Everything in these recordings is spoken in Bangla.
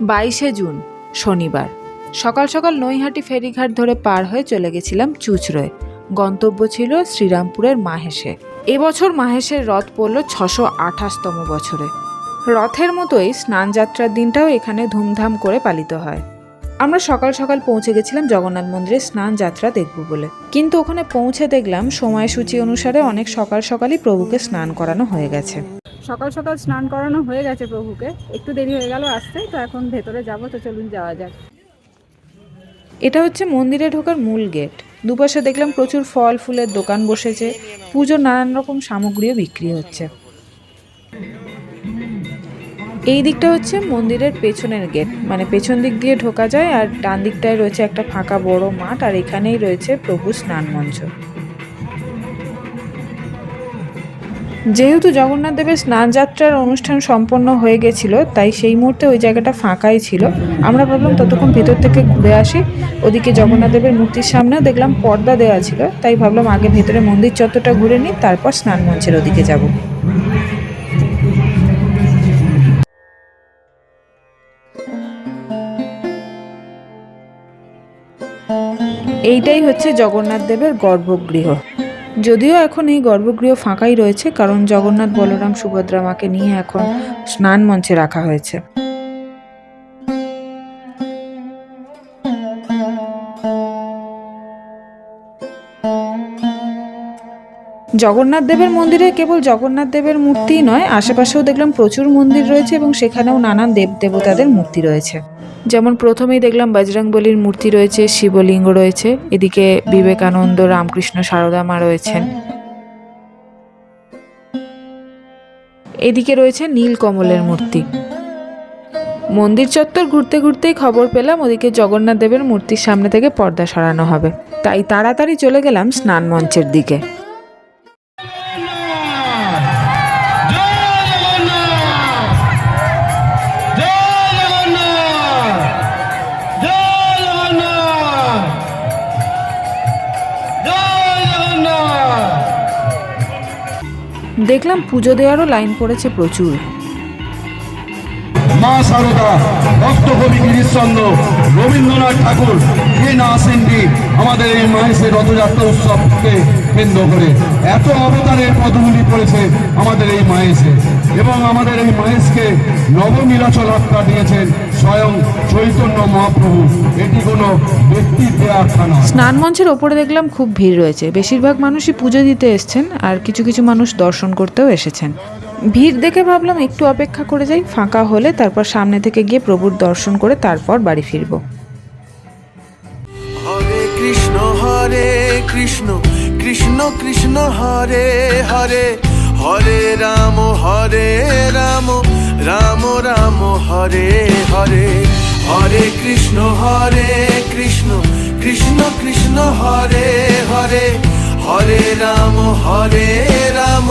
22শে জুন শনিবার সকাল সকাল নৈহাটি ফেরিঘাট ধরে পার হয়ে চলে গেছিলাম চুঁচড়োয়। গন্তব্য ছিল শ্রীরামপুরের মাহেশে। এবছর মাহেশের রথ পড়ল 628তম বছরে। রথের মতোই স্নানযাত্রার দিনটাও এখানে ধুমধাম করে পালিত হয়। আমরা সকাল সকাল পৌঁছে গেছিলাম জগন্নাথ মন্দিরে স্নান যাত্রা দেখব বলে, কিন্তু ওখানে পৌঁছে দেখলাম সময়সূচি অনুসারে অনেক সকাল সকালই প্রভুকে স্নান করানো হয়ে গেছে। সকাল সকাল স্নান করানো হয়ে গেছে প্রভুকে, একটু দেরি হয়ে গেল আসতে, তো এখন ভেতরে যাবো, তো চলুন যাওয়া যাক। এটা হচ্ছে মন্দিরে ঢোকার মূল গেট। দুপাশে দেখলাম প্রচুর ফল ফুলের দোকান বসেছে, পুজোর নানান রকম সামগ্রীও বিক্রি হচ্ছে। এই দিকটা হচ্ছে মন্দিরের পেছনের গেট, মানে পেছন দিক দিয়ে ঢোকা যায়, আর ডান দিকটায় রয়েছে একটা ফাঁকা বড় মাঠ, আর এখানেই রয়েছে প্রভু স্নান মঞ্চ। যেহেতু জগন্নাথ দেবের স্নান যাত্রার অনুষ্ঠান সম্পন্ন হয়ে গেছিল, তাই সেই মুহূর্তে ওই জায়গাটা ফাঁকাই ছিল। আমরা ভাবলাম ততক্ষণ ভেতর থেকে ঘুরে আসি। ওদিকে জগন্নাথ দেবের মূর্তির সামনেও দেখলাম পর্দা দেওয়া ছিল, তাই ভাবলাম আগে ভেতরে মন্দির চত্বরটা ঘুরে নিই, তারপর স্নান মঞ্চের ওদিকে যাব। এইটাই হচ্ছে জগন্নাথ দেবের গর্ভগৃহ। যদিও এখন এই গর্ভগৃহ ফাঁকাই রয়েছে, কারণ জগন্নাথ বলরাম সুভদ্রা মাকে নিয়ে এখন স্নান মঞ্চে রাখা হয়েছে। জগন্নাথ দেবের মন্দিরে কেবল জগন্নাথ দেবের মূর্তি নয়, আশেপাশেও দেখলাম প্রচুর মন্দির রয়েছে এবং সেখানেও নানান দেব দেবতাদের মূর্তি রয়েছে। যেমন প্রথমেই দেখলাম বজরংবলীর মূর্তি রয়েছে, শিবলিঙ্গ রয়েছে, এদিকে বিবেকানন্দ, রামকৃষ্ণ, সারদা মা রয়েছেন, এদিকে রয়েছে নীলকমলের মূর্তি। মন্দির চত্বর ঘুরতে ঘুরতেই খবর পেলাম ওদিকে জগন্নাথ দেবের মূর্তির সামনে থেকে পর্দা সরানো হবে, তাই তাড়াতাড়ি চলে গেলাম স্নান মঞ্চের দিকে। দেখলাম পুজো দেওয়ারও লাইন পড়েছে প্রচুর। মা সারদা, ভক্তকবি গিরিশচন্দ্র, রবীন্দ্রনাথ ঠাকুর কে না আসেননি আমাদের এই মাহেশের রথযাত্রা উৎসবকে কেন্দ্র করে। এত অবদানের পদগুলি পড়েছে আমাদের এই মাহেশে, এবং আমাদের এই মাহেশকে নবনীলাচল আখ্যা দিয়েছেন স্বয়ং চৈতন্য মহাপ্রভু। এটি কোনো ব্যক্তির দেয়া আখ্যা নয়। স্নান মঞ্চের ওপরে দেখলাম খুব ভিড় রয়েছে। বেশিরভাগ মানুষই পুজো দিতে এসছেন, আর কিছু কিছু মানুষ দর্শন করতেও এসেছেন। ভিড় দেখে ভাবলাম একটু অপেক্ষা করে যাই, ফাঁকা হলে তারপর সামনে থেকে গিয়ে প্রভুর দর্শন করে তারপর বাড়ি ফিরবো। হরে কৃষ্ণ কৃষ্ণ কৃষ্ণ হরে হরে, হরে রাম রাম রাম হরে হরে, হরে কৃষ্ণ কৃষ্ণ কৃষ্ণ হরে হরে, হরে রাম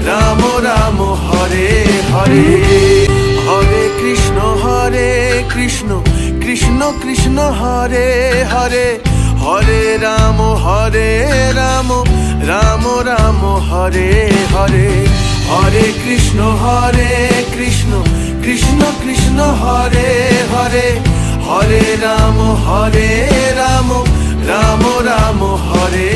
রাম রাম হরে হরে, হরে কৃষ্ণ কৃষ্ণ কৃষ্ণ হরে হরে, হরে রাম রাম রাম হরে হরে, হরে কৃষ্ণ কৃষ্ণ কৃষ্ণ হরে হরে, হরে রাম রাম রাম হরে